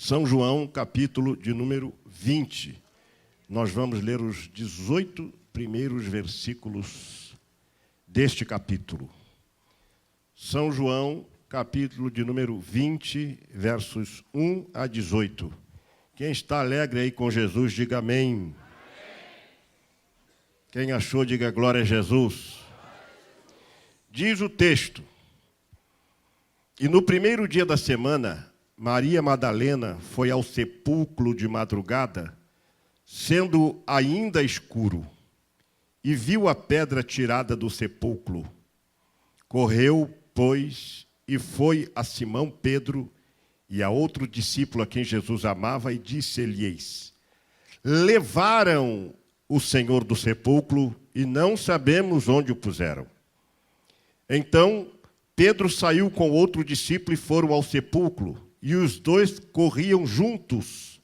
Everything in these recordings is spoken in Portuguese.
São João, capítulo de número 20. Nós vamos ler os 18 primeiros versículos deste capítulo. São João, capítulo de número 20, versos 1 a 18. Quem está alegre aí com Jesus, diga amém. Amém. Quem achou, diga glória a Jesus. Diz o texto: e no primeiro dia da semana, Maria Madalena foi ao sepulcro de madrugada, sendo ainda escuro, e viu a pedra tirada do sepulcro. Correu, pois, e foi a Simão Pedro e a outro discípulo a quem Jesus amava, e disse-lhes: levaram o Senhor do sepulcro e não sabemos onde o puseram. Então Pedro saiu com outro discípulo e foram ao sepulcro, e os dois corriam juntos,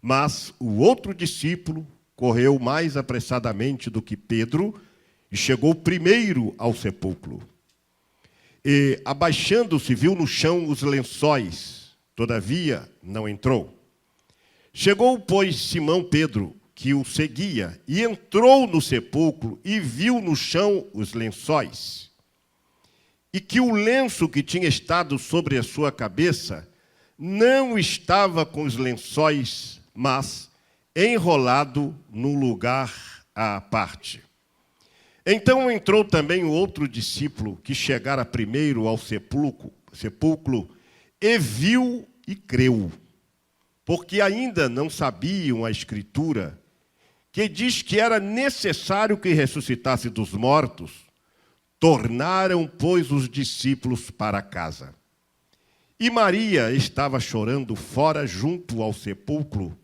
mas o outro discípulo correu mais apressadamente do que Pedro e chegou primeiro ao sepulcro. E, abaixando-se, viu no chão os lençóis, todavia não entrou. Chegou, pois, Simão Pedro, que o seguia, e entrou no sepulcro e viu no chão os lençóis, e que o lenço que tinha estado sobre a sua cabeça não estava com os lençóis, mas enrolado num lugar à parte. Então entrou também o outro discípulo, que chegara primeiro ao sepulcro, e viu e creu, porque ainda não sabiam a Escritura, que diz que era necessário que ressuscitasse dos mortos. Tornaram, pois, os discípulos para casa. E Maria estava chorando fora junto ao sepulcro.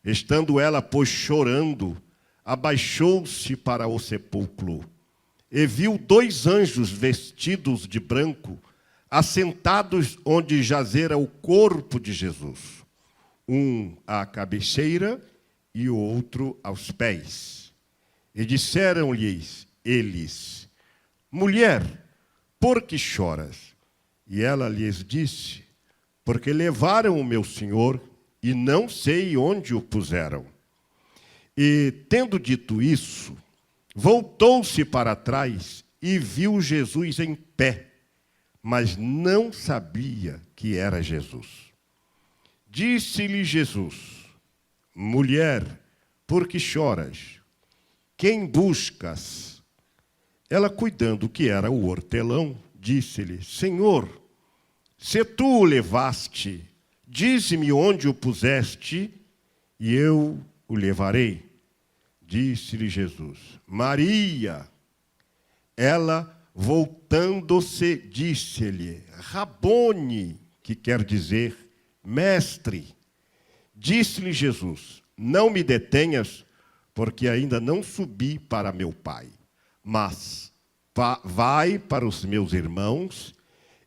Estando ela, pois, chorando, abaixou-se para o sepulcro e viu dois anjos vestidos de branco, assentados onde jazera o corpo de Jesus, um à cabeceira e o outro aos pés. E disseram-lhes eles: mulher, por que choras? E ela lhes disse: porque levaram o meu Senhor e não sei onde o puseram. E, tendo dito isso, voltou-se para trás e viu Jesus em pé, mas não sabia que era Jesus. Disse-lhe Jesus: mulher, por que choras? Quem buscas? Ela, cuidando que era o hortelão, disse-lhe: Senhor, se tu o levaste, dize-me onde o puseste, e eu o levarei. Disse-lhe Jesus: Maria. Ela, voltando-se, disse-lhe: Rabone, que quer dizer mestre. Disse-lhe Jesus: não me detenhas, porque ainda não subi para meu Pai. Mas vai para os meus irmãos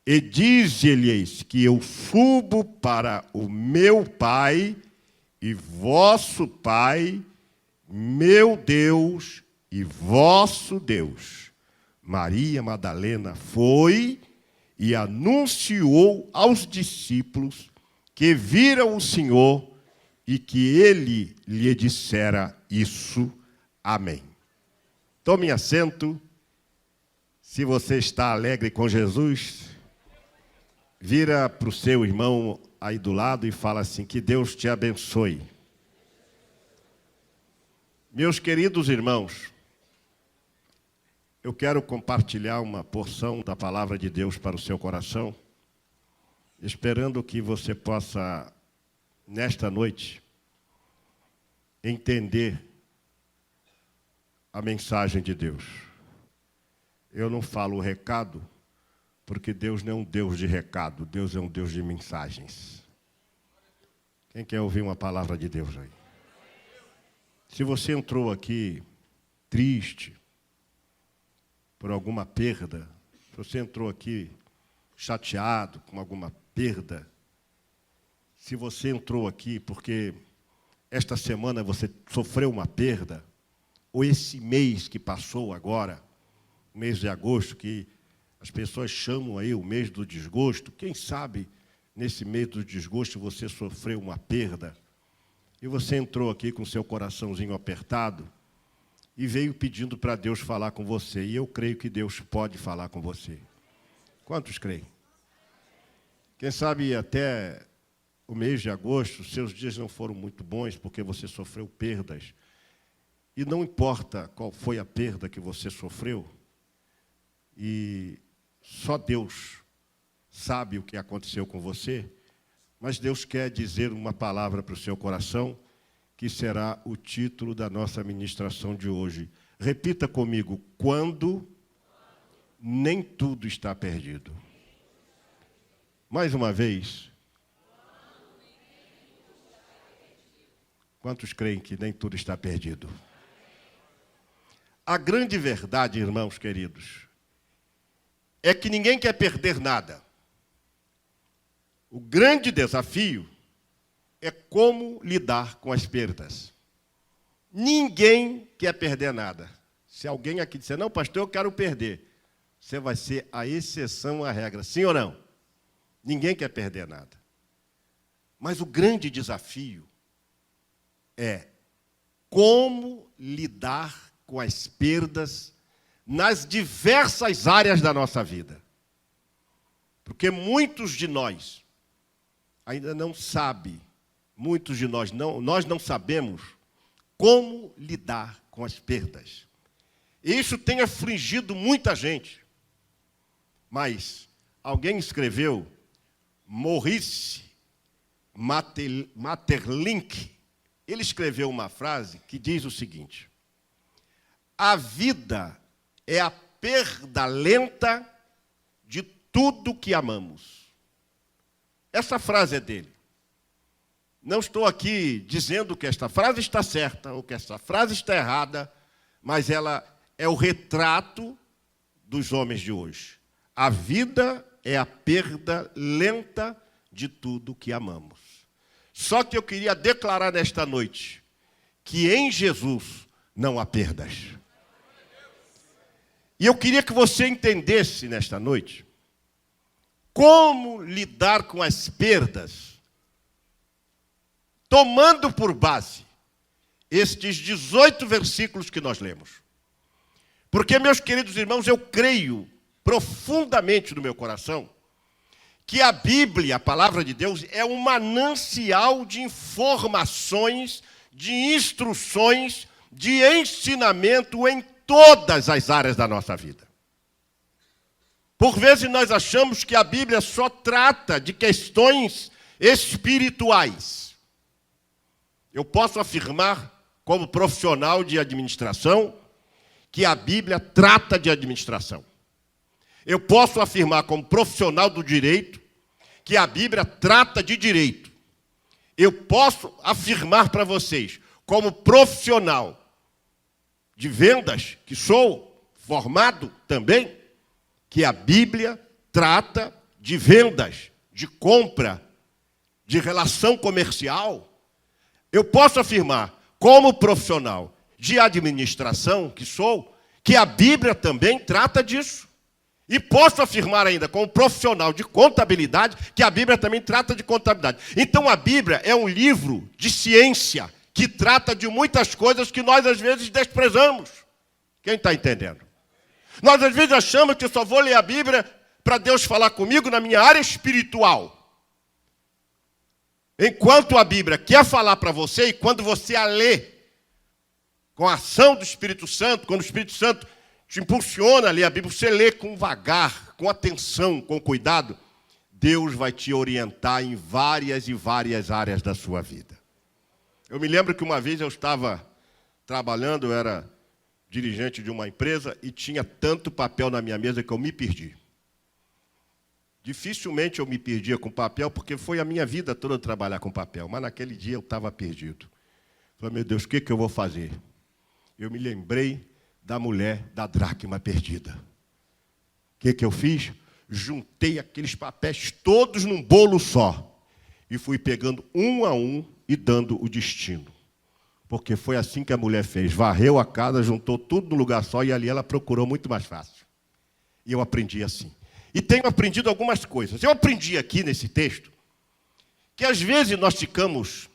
e dize-lhes que eu subo para o meu Pai e vosso Pai, meu Deus e vosso Deus. Maria Madalena foi e anunciou aos discípulos que viram o Senhor e que ele lhe dissera isso. Amém. Tome assento. Se você está alegre com Jesus, vira para o seu irmão aí do lado e fala assim: que Deus te abençoe. Meus queridos irmãos, eu quero compartilhar uma porção da palavra de Deus para o seu coração, esperando que você possa, nesta noite, entender a mensagem de Deus. Eu não falo o recado, porque Deus não é um Deus de recado, Deus é um Deus de mensagens. Quem quer ouvir uma palavra de Deus aí? Se você entrou aqui triste por alguma perda, se você entrou aqui chateado com alguma perda, se você entrou aqui porque esta semana você sofreu uma perda, ou esse mês que passou agora, mês de agosto, que as pessoas chamam aí o mês do desgosto, quem sabe nesse meio do desgosto, você sofreu uma perda, e você entrou aqui com seu coraçãozinho apertado, e veio pedindo para Deus falar com você. E eu creio que Deus pode falar com você. Quantos creem? Quem sabe até o mês de agosto, seus dias não foram muito bons, porque você sofreu perdas. E não importa qual foi a perda que você sofreu, e só Deus sabe o que aconteceu com você, mas Deus quer dizer uma palavra para o seu coração, que será o título da nossa ministração de hoje. Repita comigo: quando nem tudo está perdido. Mais uma vez. Quantos creem que nem tudo está perdido? A grande verdade, irmãos queridos, é que ninguém quer perder nada. O grande desafio é como lidar com as perdas. Ninguém quer perder nada. Se alguém aqui disser, não, pastor, eu quero perder, você vai ser a exceção à regra, sim ou não? Ninguém quer perder nada. Mas o grande desafio é como lidar com as perdas nas diversas áreas da nossa vida. Porque muitos de nós ainda não sabem, nós não sabemos como lidar com as perdas. E isso tem afligido muita gente. Mas alguém escreveu, Maurice Maeterlinck, ele escreveu uma frase que diz o seguinte: a vida é a perda lenta de tudo que amamos. Essa frase é dele. Não estou aqui dizendo que esta frase está certa ou que esta frase está errada, mas ela é o retrato dos homens de hoje. A vida é a perda lenta de tudo que amamos. Só que eu queria declarar nesta noite que em Jesus não há perdas. E eu queria que você entendesse nesta noite como lidar com as perdas, tomando por base estes 18 versículos que nós lemos. Porque, meus queridos irmãos, eu creio profundamente no meu coração que a Bíblia, a palavra de Deus, é um manancial de informações, de instruções, de ensinamento em todas as áreas da nossa vida. Por vezes nós achamos que a Bíblia só trata de questões espirituais. Eu posso afirmar, como profissional de administração, que a Bíblia trata de administração. Eu posso afirmar, como profissional do direito, que a Bíblia trata de direito. Eu posso afirmar para vocês, como profissional de vendas, que sou formado também, que a Bíblia trata de vendas, de compra, de relação comercial. Eu posso afirmar, como profissional de administração que sou, que a Bíblia também trata disso. E posso afirmar ainda, como profissional de contabilidade, que a Bíblia também trata de contabilidade. Então a Bíblia é um livro de ciência que trata de muitas coisas que nós às vezes desprezamos. Quem está entendendo? Nós às vezes achamos que eu só vou ler a Bíblia para Deus falar comigo na minha área espiritual. Enquanto a Bíblia quer falar para você, e quando você a lê, com a ação do Espírito Santo, quando o Espírito Santo te impulsiona a ler a Bíblia, você lê com vagar, com atenção, com cuidado, Deus vai te orientar em várias e várias áreas da sua vida. Eu me lembro que uma vez eu estava trabalhando, eu era dirigente de uma empresa e tinha tanto papel na minha mesa que eu me perdi. Dificilmente eu me perdia com papel, porque foi a minha vida toda trabalhar com papel, mas naquele dia eu estava perdido. Falei, meu Deus, o que eu vou fazer? Eu me lembrei da mulher da dracma perdida. O que eu fiz? Juntei aqueles papéis todos num bolo só e fui pegando um a um e dando o destino. Porque foi assim que a mulher fez. Varreu a casa, juntou tudo num lugar só e ali ela procurou muito mais fácil. E eu aprendi assim. E tenho aprendido algumas coisas. Eu aprendi aqui nesse texto que às vezes nós ficamos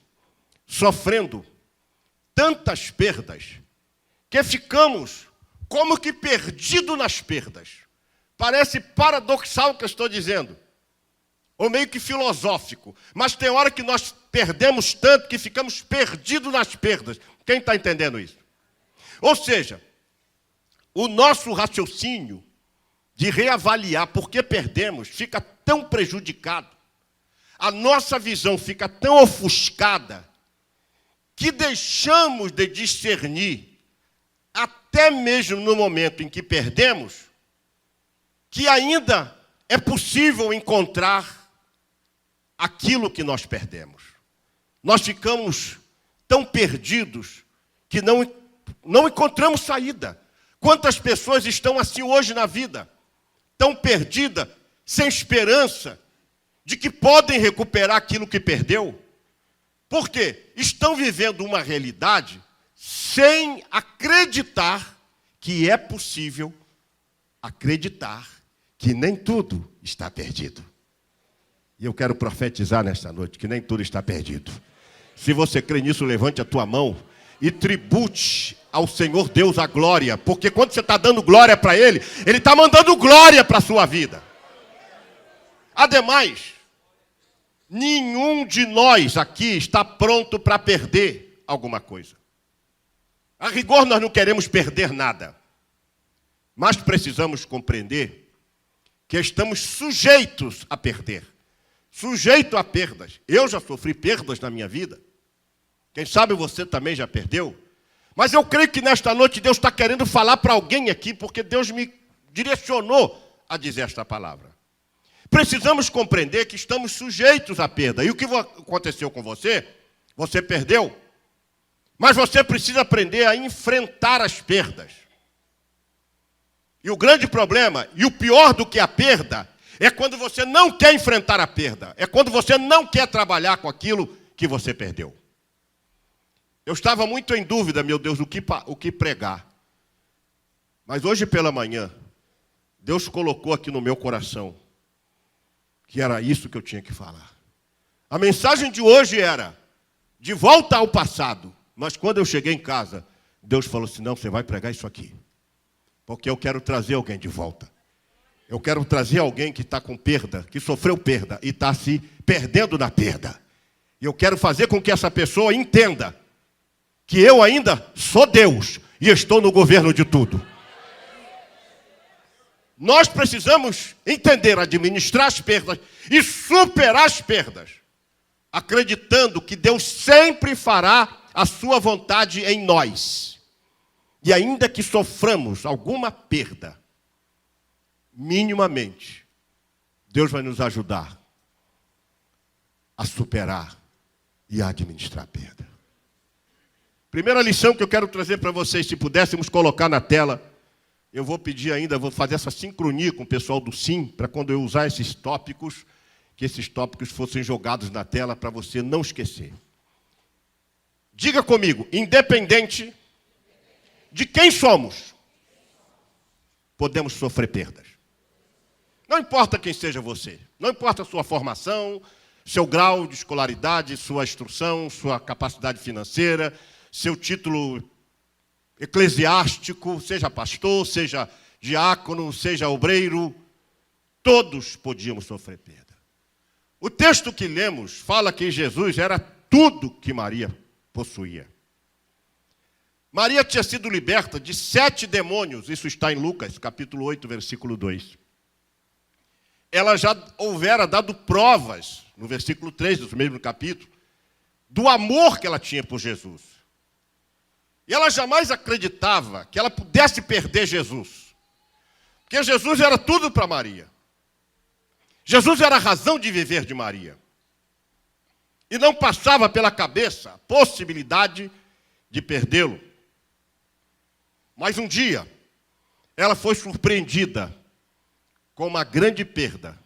sofrendo tantas perdas, que ficamos como que perdidos nas perdas. Parece paradoxal o que eu estou dizendo, ou meio que filosófico, mas tem hora que nós perdemos tanto que ficamos perdidos nas perdas. Quem está entendendo isso? Ou seja, o nosso raciocínio de reavaliar por que perdemos fica tão prejudicado, a nossa visão fica tão ofuscada, que deixamos de discernir, até mesmo no momento em que perdemos, que ainda é possível encontrar aquilo que nós perdemos. Nós ficamos tão perdidos que não encontramos saída. Quantas pessoas estão assim hoje na vida? Tão perdidas, sem esperança de que podem recuperar aquilo que perdeu? Por quê? Estão vivendo uma realidade sem acreditar que é possível acreditar que nem tudo está perdido. E eu quero profetizar nesta noite que nem tudo está perdido. Se você crê nisso, levante a tua mão e tribute ao Senhor Deus a glória, porque quando você está dando glória para Ele, Ele está mandando glória para a sua vida. Ademais, nenhum de nós aqui está pronto para perder alguma coisa. A rigor, nós não queremos perder nada, mas precisamos compreender que estamos sujeitos a perder, sujeito a perdas. Eu já sofri perdas na minha vida. Quem sabe você também já perdeu. Mas eu creio que nesta noite Deus está querendo falar para alguém aqui, porque Deus me direcionou a dizer esta palavra. Precisamos compreender que estamos sujeitos à perda. E o que aconteceu com você? Você perdeu. Mas você precisa aprender a enfrentar as perdas. E o grande problema, e o pior do que a perda, é quando você não quer enfrentar a perda. É quando você não quer trabalhar com aquilo que você perdeu. Eu estava muito em dúvida, meu Deus, o que pregar. Mas hoje pela manhã, Deus colocou aqui no meu coração que era isso que eu tinha que falar. A mensagem de hoje era de volta ao passado. Mas quando eu cheguei em casa, Deus falou assim, não, você vai pregar isso aqui. Porque eu quero trazer alguém de volta. Eu quero trazer alguém que está com perda, que sofreu perda e está se perdendo na perda. E eu quero fazer com que essa pessoa entenda que eu ainda sou Deus e estou no governo de tudo. Nós precisamos entender, administrar as perdas e superar as perdas, acreditando que Deus sempre fará a sua vontade em nós. E ainda que soframos alguma perda, minimamente, Deus vai nos ajudar a superar e a administrar a perda. Primeira lição que eu quero trazer para vocês, se pudéssemos colocar na tela, eu vou pedir ainda, vou fazer essa sincronia com o pessoal do SIM, para quando eu usar esses tópicos, que esses tópicos fossem jogados na tela para você não esquecer. Diga comigo, independente de quem somos, podemos sofrer perdas. Não importa quem seja você, não importa a sua formação, seu grau de escolaridade, sua instrução, sua capacidade financeira, seu título eclesiástico, seja pastor, seja diácono, seja obreiro, todos podíamos sofrer perda. O texto que lemos fala que Jesus era tudo que Maria possuía. Maria tinha sido liberta de 7 demônios, isso está em Lucas, capítulo 8, versículo 2. Ela já houvera dado provas, no versículo 3 do mesmo capítulo, do amor que ela tinha por Jesus. E ela jamais acreditava que ela pudesse perder Jesus. Porque Jesus era tudo para Maria. Jesus era a razão de viver de Maria. E não passava pela cabeça a possibilidade de perdê-lo. Mas um dia, ela foi surpreendida com uma grande perda.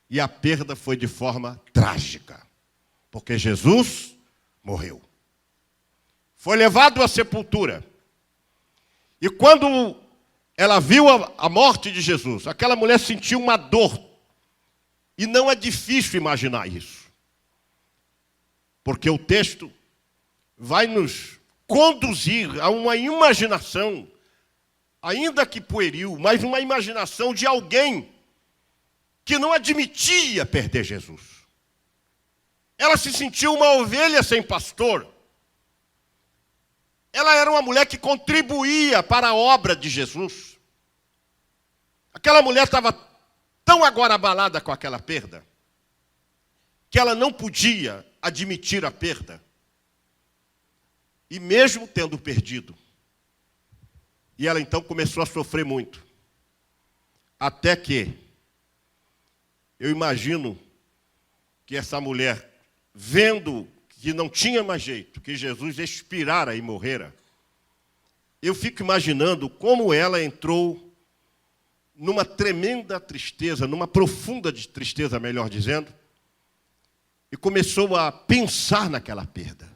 E a perda foi de forma trágica. Porque Jesus morreu. Foi levado à sepultura. E quando ela viu a morte de Jesus, aquela mulher sentiu uma dor. E não é difícil imaginar isso. porque o texto vai nos conduzir a uma imaginação, ainda que pueril, mas uma imaginação de alguém que não admitia perder Jesus. Ela se sentiu uma ovelha sem pastor. Ela era uma mulher que contribuía para a obra de Jesus. Aquela mulher estava tão agora abalada com aquela perda, que ela não podia admitir a perda. E mesmo tendo perdido, e ela então começou a sofrer muito. Até que, eu imagino que essa mulher, vendo que não tinha mais jeito, que Jesus expirara e morrera, eu fico imaginando como ela entrou numa tremenda tristeza, numa profunda tristeza, melhor dizendo, e começou a pensar naquela perda.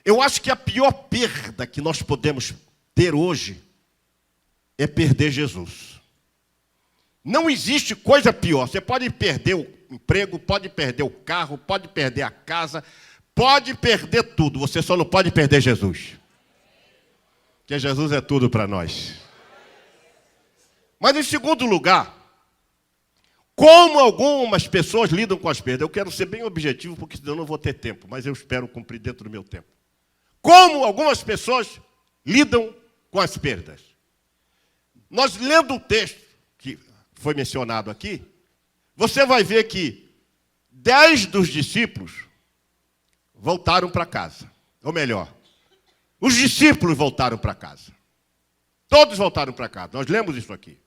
Eu acho que a pior perda que nós podemos ter hoje é perder Jesus. Não existe coisa pior. Você pode perder o emprego, pode perder o carro, pode perder a casa, pode perder tudo. Você só não pode perder Jesus. Porque Jesus é tudo para nós. Mas em segundo lugar, como algumas pessoas lidam com as perdas? Eu quero ser bem objetivo, porque senão eu não vou ter tempo, mas eu espero cumprir dentro do meu tempo. Como algumas pessoas lidam com as perdas? Nós lendo o texto que foi mencionado aqui, você vai ver que 10 dos discípulos voltaram para casa. Ou melhor, os discípulos voltaram para casa. Todos voltaram para casa. Nós lemos isso aqui.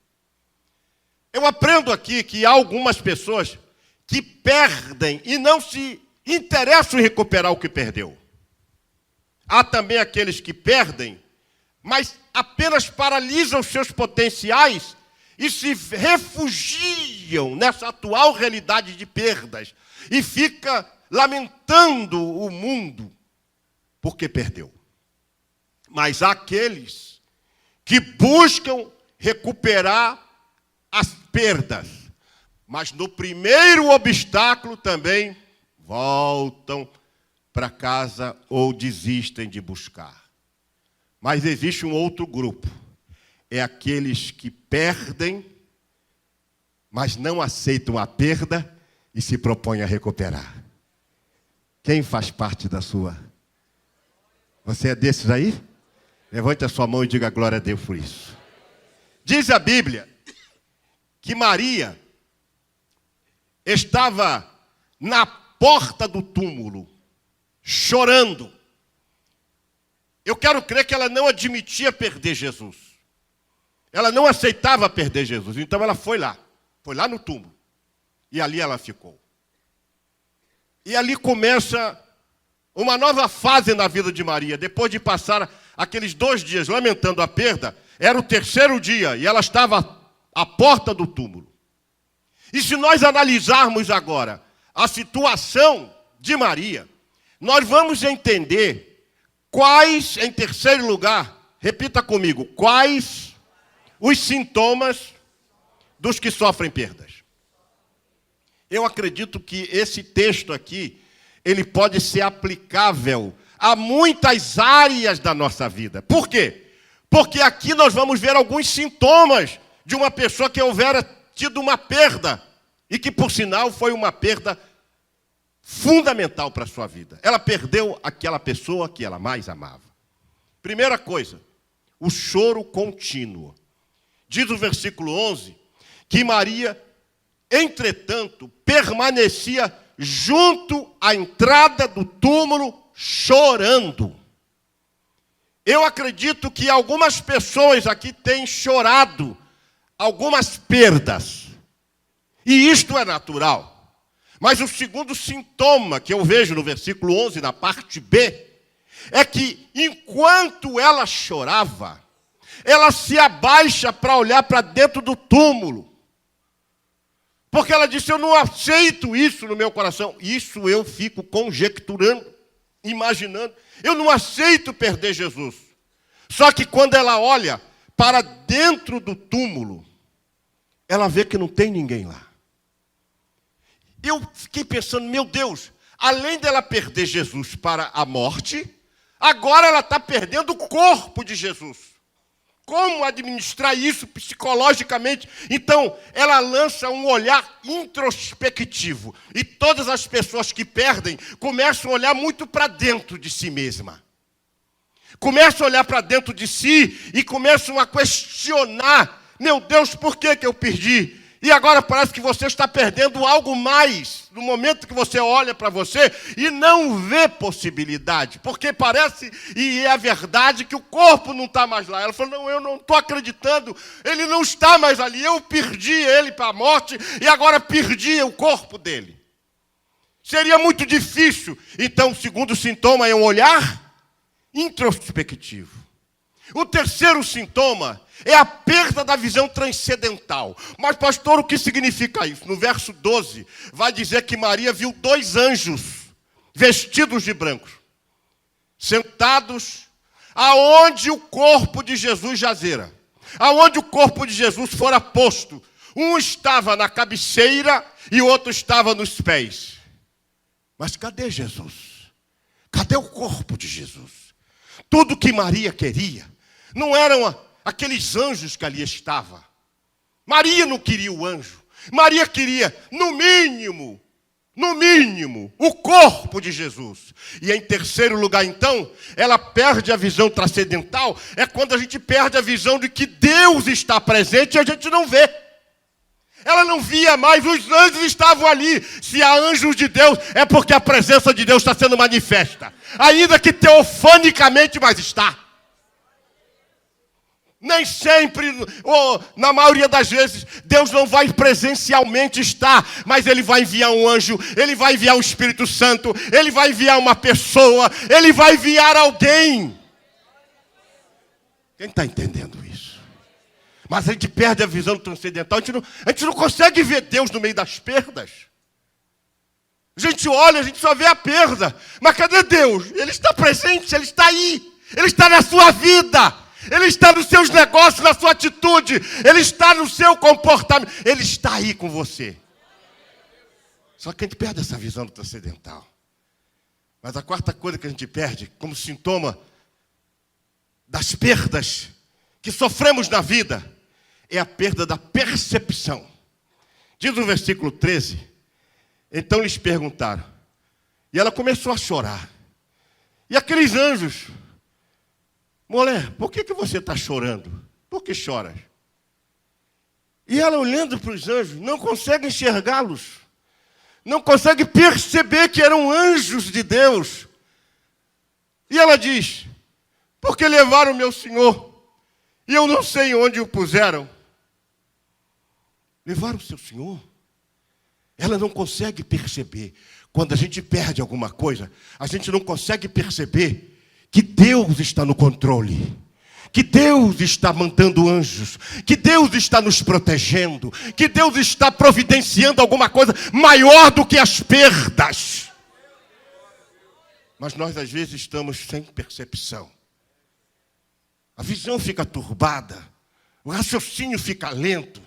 Eu aprendo aqui que há algumas pessoas que perdem e não se interessam em recuperar o que perdeu. Há também aqueles que perdem, mas apenas paralisam os seus potenciais e se refugiam nessa atual realidade de perdas e fica lamentando o mundo porque perdeu. Mas há aqueles que buscam recuperar as perdas, mas no primeiro obstáculo também voltam para casa ou desistem de buscar. Mas existe um outro grupo, é aqueles que perdem, mas não aceitam a perda e se propõem a recuperar. Quem faz parte da sua? Você é desses aí? Levante a sua mão e diga glória a Deus por isso. Diz a Bíblia que Maria estava na porta do túmulo, chorando. Eu quero crer que ela não admitia perder Jesus. Ela não aceitava perder Jesus. Então ela foi lá no túmulo. E ali ela ficou. E ali começa uma nova fase na vida de Maria. Depois de passar aqueles 2 dias lamentando a perda, era o 3º dia e ela estava à porta do túmulo. E se nós analisarmos agora a situação de Maria, nós vamos entender quais, em terceiro lugar, repita comigo, quais os sintomas dos que sofrem perdas. Eu acredito que esse texto aqui, ele pode ser aplicável a muitas áreas da nossa vida. Por quê? Porque aqui nós vamos ver alguns sintomas de uma pessoa que houvera tido uma perda e que, por sinal, foi uma perda fundamental para a sua vida. Ela perdeu aquela pessoa que ela mais amava. Primeira coisa, o choro contínuo. Diz o versículo 11 que Maria, entretanto, permanecia junto à entrada do túmulo chorando. Eu acredito que algumas pessoas aqui têm chorado algumas perdas. E isto é natural. Mas o segundo sintoma que eu vejo no versículo 11, na parte B, é que enquanto ela chorava, ela se abaixa para olhar para dentro do túmulo. Porque ela disse, eu não aceito isso no meu coração. Isso eu fico conjecturando, imaginando. Eu não aceito perder Jesus. Só que quando ela olha para dentro do túmulo, ela vê que não tem ninguém lá. Eu fiquei pensando, meu Deus, além dela perder Jesus para a morte, agora ela está perdendo o corpo de Jesus. Como administrar isso psicologicamente? Então, ela lança um olhar introspectivo. E todas as pessoas que perdem começam a olhar muito para dentro de si mesma. Começam a olhar para dentro de si e começam a questionar: meu Deus, por que eu perdi? E agora parece que você está perdendo algo mais no momento que você olha para você e não vê possibilidade. Porque parece, e é a verdade, que o corpo não está mais lá. Ela falou: não, eu não estou acreditando, ele não está mais ali. Eu perdi ele para a morte e agora perdi o corpo dele. Seria muito difícil. Então, o segundo sintoma é um olhar introspectivo. O terceiro sintoma é a perda da visão transcendental. Mas, pastor, o que significa isso? No verso 12, vai dizer que Maria viu 2 anjos vestidos de branco, sentados aonde o corpo de Jesus jazera, aonde o corpo de Jesus fora posto. Um estava na cabeceira e o outro estava nos pés. Mas cadê Jesus? Cadê o corpo de Jesus? Tudo que Maria queria não eram aqueles anjos que ali estavam. Maria não queria o anjo. Maria queria, no mínimo, o corpo de Jesus. E em terceiro lugar, então, ela perde a visão transcendental. É quando a gente perde a visão de que Deus está presente e a gente não vê. Ela não via mais, os anjos estavam ali. Se há anjos de Deus, é porque a presença de Deus está sendo manifesta. Ainda que teofanicamente, mas está. Nem sempre, ou na maioria das vezes, Deus não vai presencialmente estar, mas Ele vai enviar um anjo, Ele vai enviar o Espírito Santo, Ele vai enviar uma pessoa, Ele vai enviar alguém. Quem está entendendo isso? Mas a gente perde a visão transcendental, a gente não consegue ver Deus no meio das perdas. A gente olha, a gente só vê a perda. Mas cadê Deus? Ele está presente, Ele está aí. Ele está na sua vida. Ele está nos seus negócios, na sua atitude. Ele está no seu comportamento. Ele está aí com você. Só que a gente perde essa visão transcendental. Mas a quarta coisa que a gente perde, como sintoma das perdas que sofremos na vida, é a perda da percepção. Diz no versículo 13, então lhes perguntaram, e ela começou a chorar. E aqueles anjos: mulher, por que você está chorando? Por que choras? E ela, olhando para os anjos, não consegue enxergá-los. Não consegue perceber que eram anjos de Deus. E ela diz: porque levaram meu Senhor, e eu não sei onde o puseram. Levaram o seu Senhor? Ela não consegue perceber. Quando a gente perde alguma coisa, a gente não consegue perceber que Deus está no controle, que Deus está mandando anjos, que Deus está nos protegendo, que Deus está providenciando alguma coisa maior do que as perdas. Mas nós às vezes estamos sem percepção. A visão fica turbada, o raciocínio fica lento,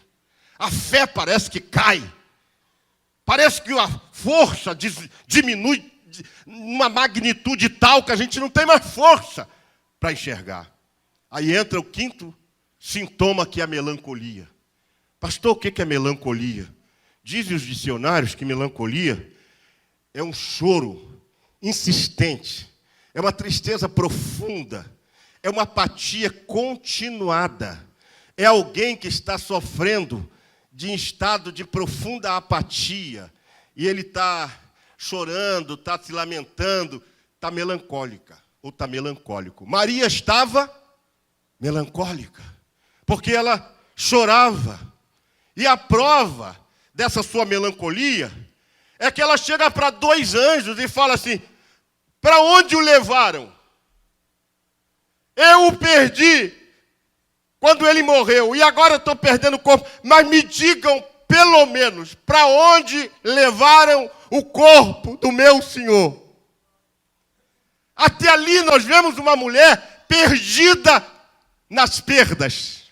a fé parece que cai, parece que a força diminui uma magnitude tal que a gente não tem mais força para enxergar. Aí entra o quinto sintoma, que é a melancolia. Pastor, o que é melancolia? Dizem os dicionários que melancolia é um choro insistente, é uma tristeza profunda, é uma apatia continuada, é alguém que está sofrendo de um estado de profunda apatia, e ele está chorando, está se lamentando, está melancólica, ou está melancólico. Maria estava melancólica, porque ela chorava. E a prova dessa sua melancolia é que ela chega para 2 anjos e fala assim: para onde o levaram? Eu o perdi quando ele morreu, e agora estou perdendo o corpo. Mas me digam, pelo menos, para onde levaram o corpo do meu Senhor? Até ali nós vemos uma mulher perdida nas perdas,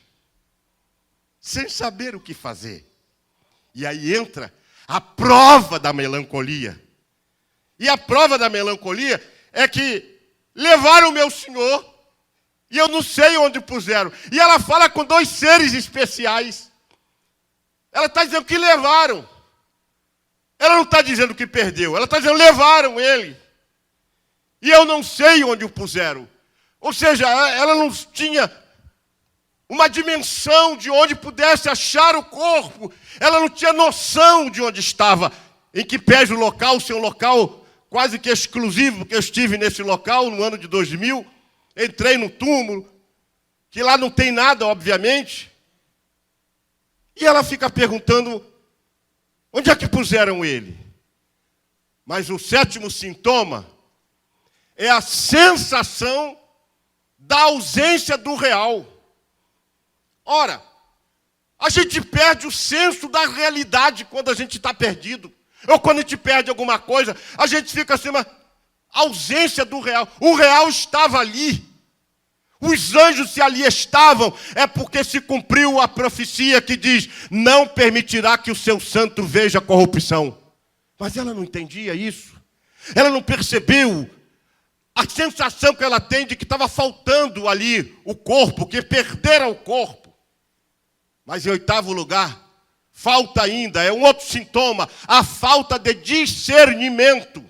sem saber o que fazer. E aí entra a prova da melancolia. E a prova da melancolia é que levaram o meu Senhor e eu não sei onde puseram. E ela fala com dois seres especiais. Ela está dizendo que levaram. Ela não está dizendo que perdeu. Ela está dizendo que levaram ele. E eu não sei onde o puseram. Ou seja, ela não tinha uma dimensão de onde pudesse achar o corpo. Ela não tinha noção de onde estava. Em que pese o local, seu local quase que exclusivo, porque eu estive nesse local no ano de 2000. Entrei no túmulo, que lá não tem nada, obviamente. E ela fica perguntando, onde é que puseram ele? Mas o sétimo sintoma é a sensação da ausência do real. Ora, a gente perde o senso da realidade quando a gente está perdido. Ou quando a gente perde alguma coisa, a gente fica assim, mas ausência do real. O real estava ali. Os anjos, se ali estavam, é porque se cumpriu a profecia que diz, não permitirá que o seu santo veja corrupção. Mas ela não entendia isso. Ela não percebeu a sensação que ela tem de que estava faltando ali o corpo, que perdera o corpo. Mas em oitavo lugar, falta ainda, é um outro sintoma, a falta de discernimento.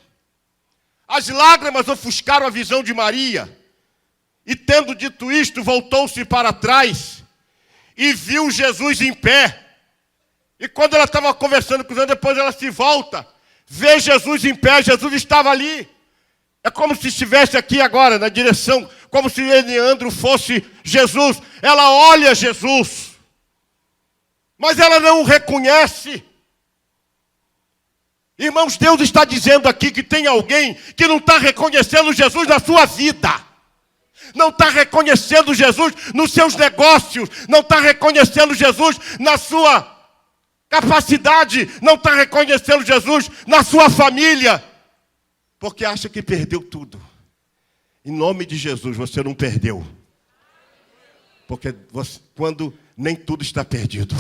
As lágrimas ofuscaram a visão de Maria. E tendo dito isto, voltou-se para trás e viu Jesus em pé. E quando ela estava conversando com os anjos, depois ela se volta, vê Jesus em pé, Jesus estava ali. É como se estivesse aqui agora, na direção, como se Leandro fosse Jesus. Ela olha Jesus, mas ela não o reconhece. Irmãos, Deus está dizendo aqui que tem alguém que não está reconhecendo Jesus na sua vida. Não está reconhecendo Jesus nos seus negócios. Não está reconhecendo Jesus na sua capacidade. Não está reconhecendo Jesus na sua família. Porque acha que perdeu tudo. Em nome de Jesus, você não perdeu. Porque quando nem tudo está perdido.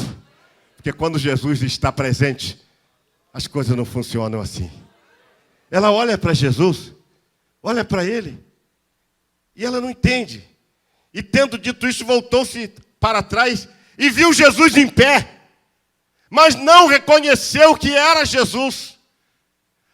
Porque quando Jesus está presente, as coisas não funcionam assim. Ela olha para Jesus, olha para ele, e ela não entende. E tendo dito isso, voltou-se para trás e viu Jesus em pé, mas não reconheceu que era Jesus.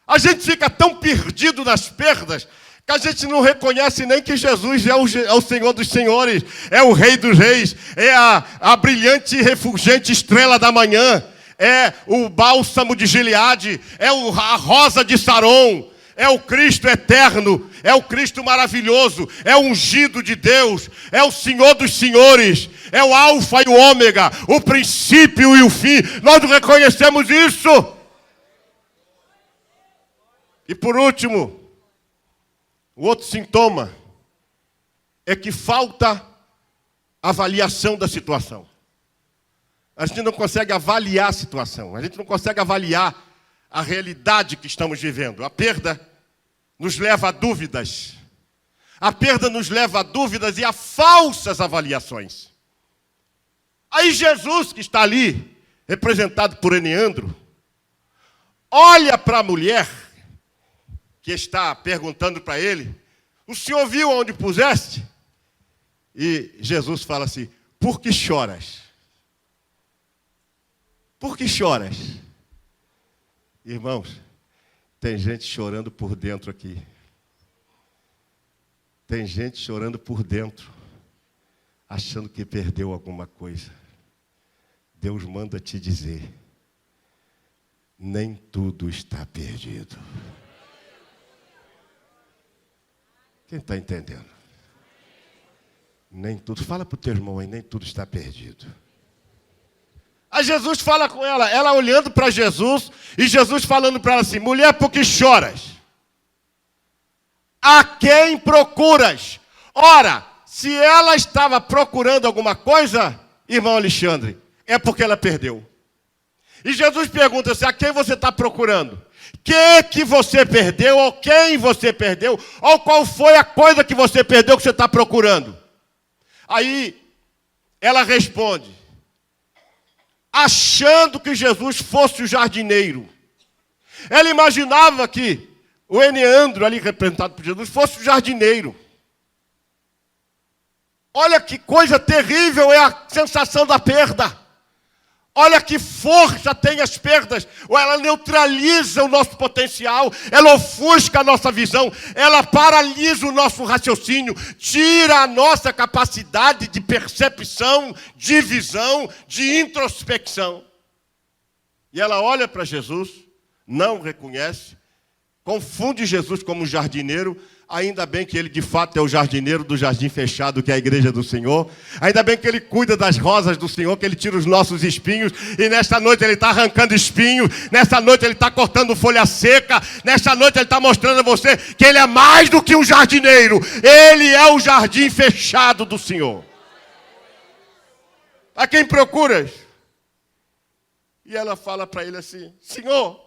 A gente fica tão perdido nas perdas, que a gente não reconhece nem que Jesus é o Senhor dos Senhores, é o Rei dos Reis, é a brilhante e refulgente estrela da manhã, é o bálsamo de Gileade, é a rosa de Saron, é o Cristo eterno, é o Cristo maravilhoso, é o ungido de Deus, é o Senhor dos Senhores, é o Alfa e o Ômega, o princípio e o fim. Nós não reconhecemos isso. E por último, o outro sintoma é que falta avaliação da situação. A gente não consegue avaliar a situação, a gente não consegue avaliar a realidade que estamos vivendo. A perda nos leva a dúvidas. A perda nos leva a dúvidas e a falsas avaliações. Aí Jesus, que está ali, representado por Eneandro, olha para a mulher que está perguntando para ele, o senhor viu onde puseste? E Jesus fala assim, por que choras? Por que choras? Irmãos, tem gente chorando por dentro aqui. Tem gente chorando por dentro, achando que perdeu alguma coisa. Deus manda te dizer, nem tudo está perdido. Quem está entendendo? Nem tudo. Fala para o teu irmão aí, nem tudo está perdido. Aí Jesus fala com ela olhando para Jesus, e Jesus falando para ela assim, mulher, por que choras? A quem procuras? Ora, se ela estava procurando alguma coisa, irmão Alexandre, é porque ela perdeu. E Jesus pergunta assim, a quem você está procurando? Que você perdeu, ou quem você perdeu, ou qual foi a coisa que você perdeu que você está procurando? Aí ela responde, achando que Jesus fosse o jardineiro. Ela imaginava que o Eneandro, ali representado por Jesus, fosse o jardineiro. Olha que coisa terrível é a sensação da perda. Olha que força tem as perdas. Ela neutraliza o nosso potencial, ela ofusca a nossa visão, ela paralisa o nosso raciocínio, tira a nossa capacidade de percepção, de visão, de introspecção. E ela olha para Jesus, não reconhece, confunde Jesus como jardineiro. Ainda bem que ele de fato é o jardineiro do jardim fechado, que é a igreja do Senhor. Ainda bem que ele cuida das rosas do Senhor, que ele tira os nossos espinhos. E nesta noite ele está arrancando espinhos. Nesta noite ele está cortando folha seca. Nesta noite ele está mostrando a você que ele é mais do que um jardineiro. Ele é o jardim fechado do Senhor. A quem procuras? E ela fala para ele assim: Senhor,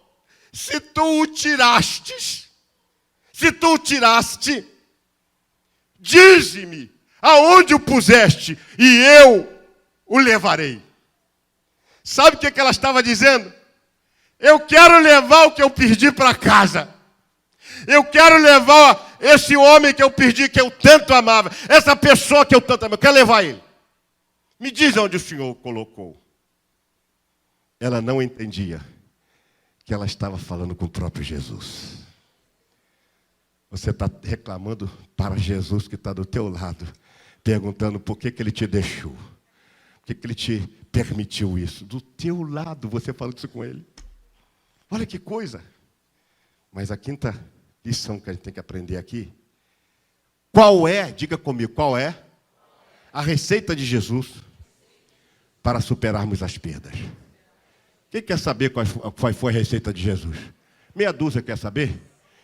se tu o tirastes, se tu o tiraste, dize-me aonde o puseste e eu o levarei. Sabe o que ela estava dizendo? Eu quero levar o que eu perdi para casa. Eu quero levar esse homem que eu perdi, que eu tanto amava. Essa pessoa que eu tanto amava. Eu quero levar ele. Me diz onde o Senhor o colocou. Ela não entendia que ela estava falando com o próprio Jesus. Você está reclamando para Jesus que está do teu lado, perguntando por que ele te deixou, por que ele te permitiu isso. Do teu lado, você falando isso com ele. Olha que coisa. Mas a quinta lição que a gente tem que aprender aqui, qual é, diga comigo, qual é a receita de Jesus para superarmos as perdas? Quem quer saber qual foi a receita de Jesus? Meia dúzia quer saber?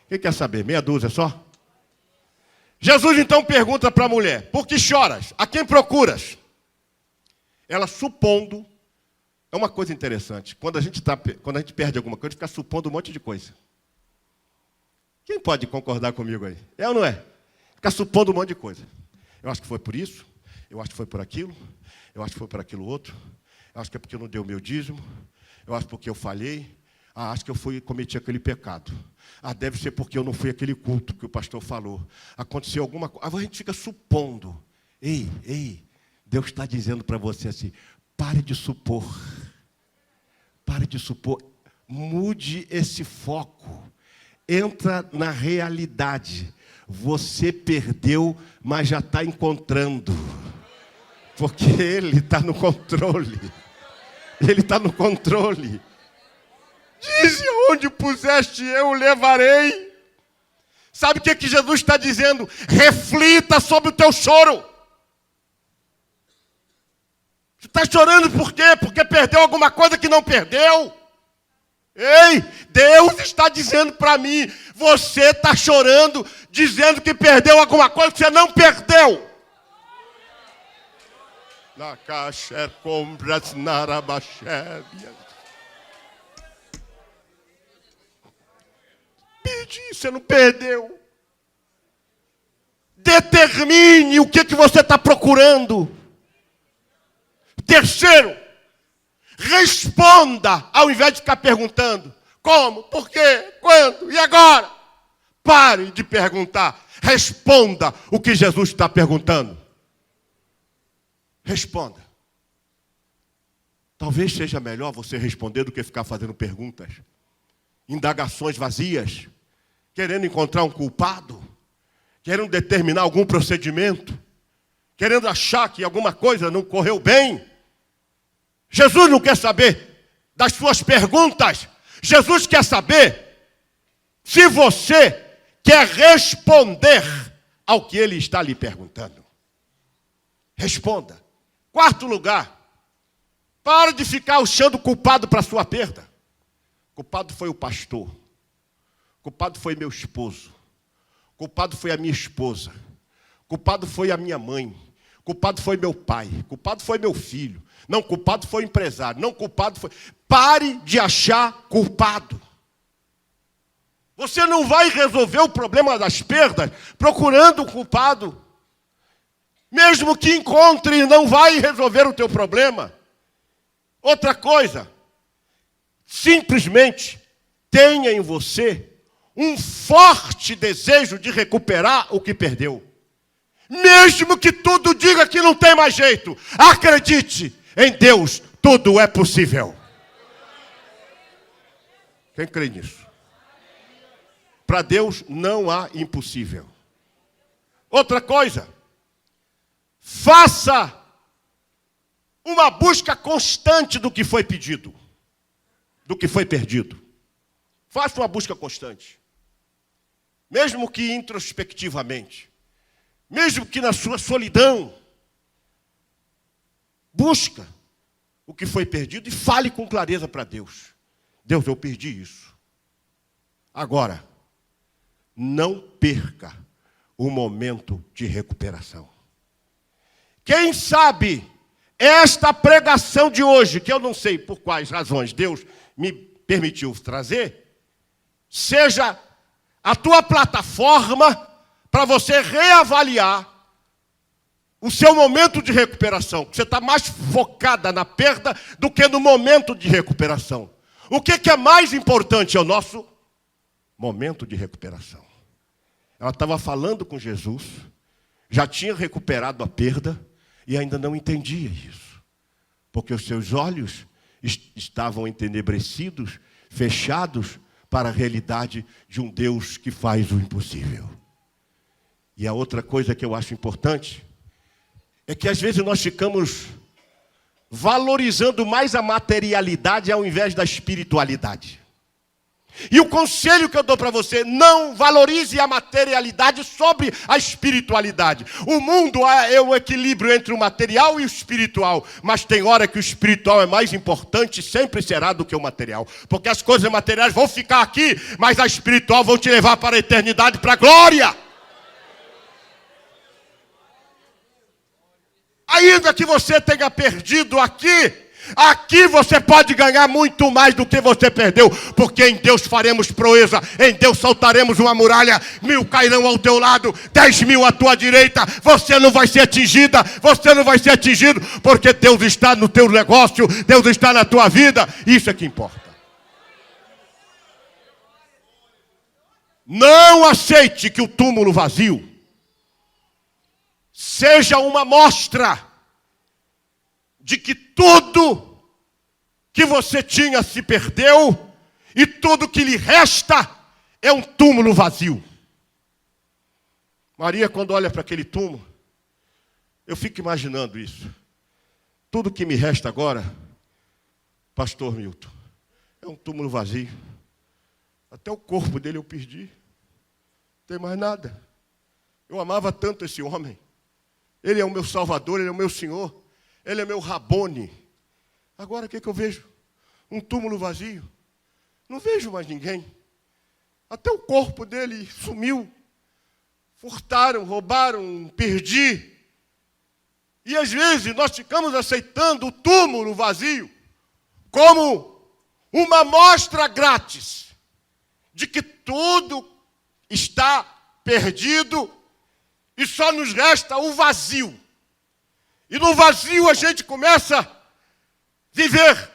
Quem quer saber? Meia dúzia só? Jesus então pergunta para a mulher: por que choras? A quem procuras? Ela supondo, é uma coisa interessante, quando a gente perde alguma coisa, a gente fica supondo um monte de coisa. Quem pode concordar comigo aí? É ou não é? Fica supondo um monte de coisa. Eu acho que foi por isso, eu acho que foi por aquilo, eu acho que foi por aquilo outro, eu acho que é porque eu não dei o meu dízimo, eu acho porque eu falhei, acho que eu cometi aquele pecado. Deve ser porque eu não fui àquele culto que o pastor falou. Aconteceu alguma coisa. A gente fica supondo. Ei, Deus está dizendo para você assim: pare de supor. Pare de supor. Mude esse foco. Entra na realidade. Você perdeu, mas já está encontrando. Porque Ele está no controle. Ele está no controle. Dize onde puseste, eu o levarei. Sabe o que Jesus está dizendo? Reflita sobre o teu choro. Você está chorando por quê? Porque perdeu alguma coisa que não perdeu. Ei, Deus está dizendo para mim: você está chorando, dizendo que perdeu alguma coisa que você não perdeu. Na caixa compras narabaxébias. Você não perdeu. Determine o que você está procurando. Terceiro, responda ao invés de ficar perguntando como, por quê, quando e agora. Pare de perguntar. Responda o que Jesus está perguntando. Responda. Talvez seja melhor você responder do que ficar fazendo perguntas, indagações vazias, querendo encontrar um culpado, querendo determinar algum procedimento, querendo achar que alguma coisa não correu bem. Jesus não quer saber das suas perguntas. Jesus quer saber se você quer responder ao que Ele está lhe perguntando. Responda. Quarto lugar, pare de ficar achando culpado para a sua perda. Culpado foi o pastor. Culpado foi meu esposo. Culpado foi a minha esposa. Culpado foi a minha mãe. Culpado foi meu pai. Culpado foi meu filho. Não, culpado foi o empresário. Não, culpado foi... Pare de achar culpado. Você não vai resolver o problema das perdas procurando o culpado. Mesmo que encontre, não vai resolver o teu problema. Outra coisa, simplesmente tenha em você um forte desejo de recuperar o que perdeu. Mesmo que tudo diga que não tem mais jeito, acredite, em Deus tudo é possível. Quem crê nisso? Para Deus não há impossível. Outra coisa, faça uma busca constante do que foi pedido, do que foi perdido. Faça uma busca constante. Mesmo que introspectivamente, mesmo que na sua solidão, busca o que foi perdido e fale com clareza para Deus. Deus, eu perdi isso. Agora, não perca o momento de recuperação. Quem sabe esta pregação de hoje, que eu não sei por quais razões Deus me permitiu trazer, seja a tua plataforma para você reavaliar o seu momento de recuperação. Você está mais focada na perda do que no momento de recuperação. O que é mais importante é o nosso momento de recuperação. Ela estava falando com Jesus, já tinha recuperado a perda e ainda não entendia isso. Porque os seus olhos estavam entenebrecidos, fechados para a realidade de um Deus que faz o impossível. E a outra coisa que eu acho importante é que às vezes nós ficamos valorizando mais a materialidade ao invés da espiritualidade. E o conselho que eu dou para você, não valorize a materialidade sobre a espiritualidade. O mundo é o equilíbrio entre o material e o espiritual, mas tem hora que o espiritual é mais importante, sempre será, do que o material. Porque as coisas materiais vão ficar aqui, mas a espiritual vão te levar para a eternidade, para a glória. Ainda que você tenha perdido aqui você pode ganhar muito mais do que você perdeu, porque em Deus faremos proeza, em Deus saltaremos uma muralha, 1000 cairão ao teu lado, 10.000 à tua direita, você não vai ser atingida, você não vai ser atingido, porque Deus está no teu negócio, Deus está na tua vida, isso é que importa. Não aceite que o túmulo vazio seja uma mostra de que tudo que você tinha se perdeu e tudo que lhe resta é um túmulo vazio. Maria, quando olha para aquele túmulo, eu fico imaginando isso. Tudo que me resta agora, pastor Milton, é um túmulo vazio. Até o corpo dele eu perdi. Não tem mais nada. Eu amava tanto esse homem. Ele é o meu Salvador, Ele é o meu Senhor. Ele é meu Rabone. Agora o que eu vejo? Um túmulo vazio. Não vejo mais ninguém. Até o corpo dele sumiu. Furtaram, roubaram, perdi. E às vezes nós ficamos aceitando o túmulo vazio como uma amostra grátis de que tudo está perdido e só nos resta o vazio. E no vazio a gente começa a viver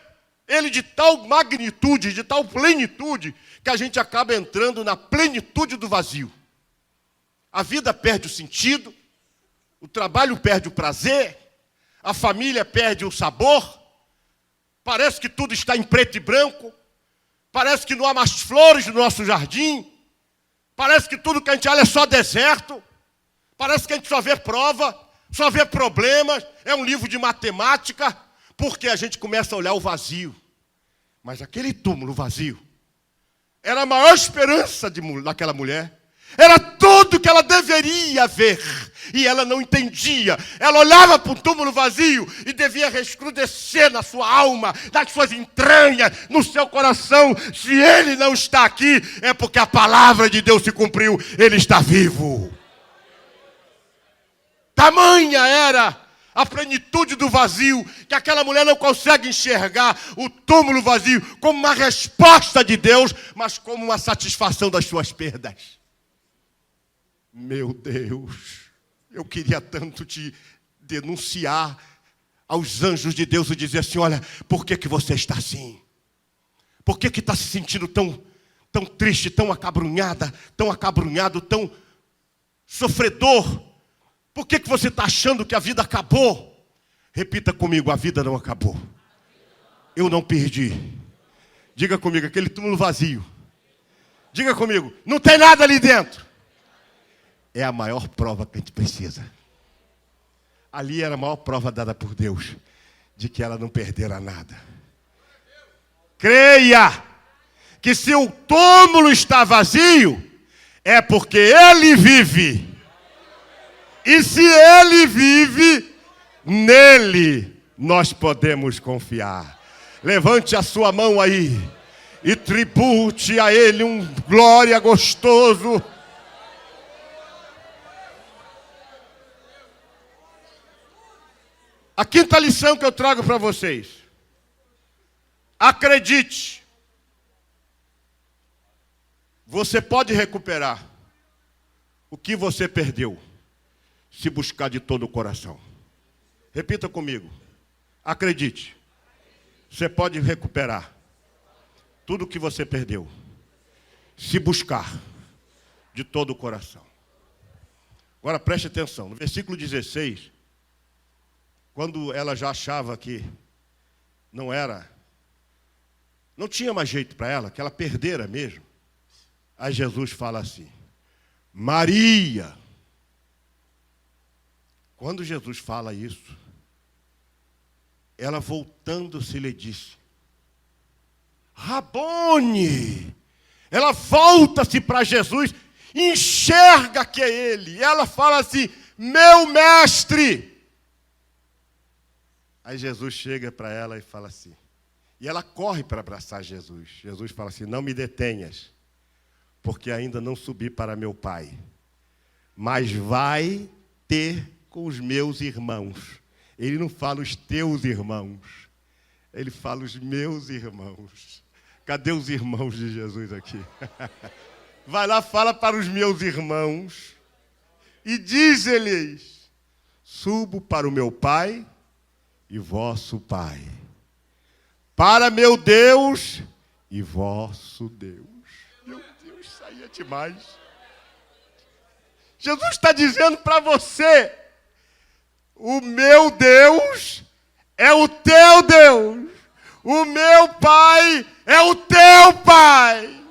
ele de tal magnitude, de tal plenitude, que a gente acaba entrando na plenitude do vazio. A vida perde o sentido, o trabalho perde o prazer, a família perde o sabor, parece que tudo está em preto e branco, parece que não há mais flores no nosso jardim, parece que tudo que a gente olha é só deserto, parece que a gente só vê prova, só vê problemas, é um livro de matemática, porque a gente começa a olhar o vazio. Mas aquele túmulo vazio era a maior esperança daquela mulher. Era tudo que ela deveria ver. E ela não entendia. Ela olhava para o túmulo vazio e devia recrudescer na sua alma, nas suas entranhas, no seu coração. Se ele não está aqui, é porque a palavra de Deus se cumpriu. Ele está vivo. Tamanha era a plenitude do vazio, que aquela mulher não consegue enxergar o túmulo vazio como uma resposta de Deus, mas como uma satisfação das suas perdas. Meu Deus, eu queria tanto te denunciar aos anjos de Deus e dizer assim, olha, por que você está assim? Por que está se sentindo tão tão triste, tão acabrunhada, tão acabrunhado, tão sofredor? Por que você está achando que a vida acabou? Repita comigo, a vida não acabou. Eu não perdi. Diga comigo, aquele túmulo vazio. Diga comigo, não tem nada ali dentro. É a maior prova que a gente precisa. Ali era a maior prova dada por Deus de que ela não perdera nada. Creia que se o túmulo está vazio, é porque Ele vive. E se Ele vive, nele nós podemos confiar. Levante a sua mão aí e tribute a Ele um glória gostoso. A quinta lição que eu trago para vocês. Acredite. Você pode recuperar o que você perdeu, se buscar de todo o coração. Repita comigo. Acredite. Você pode recuperar tudo o que você perdeu, se buscar de todo o coração. Agora preste atenção. No versículo 16, quando ela já achava que não tinha mais jeito para ela, que ela perdera mesmo, aí Jesus fala assim, Maria. Quando Jesus fala isso, ela voltando-se lhe disse, Rabone. Ela volta-se para Jesus, enxerga que é Ele. Ela fala assim, meu mestre. Aí Jesus chega para ela e fala assim, e ela corre para abraçar Jesus. Jesus fala assim, não me detenhas, porque ainda não subi para meu Pai, mas vai ter com os meus irmãos. Ele não fala os teus irmãos, ele fala os meus irmãos. Cadê os irmãos de Jesus aqui? Vai lá, fala para os meus irmãos e diz-lhes, subo para o meu Pai e vosso Pai, para meu Deus e vosso Deus. Meu Deus, isso aí é demais. Jesus está dizendo para você, o meu Deus é o teu Deus. O meu Pai é o teu Pai.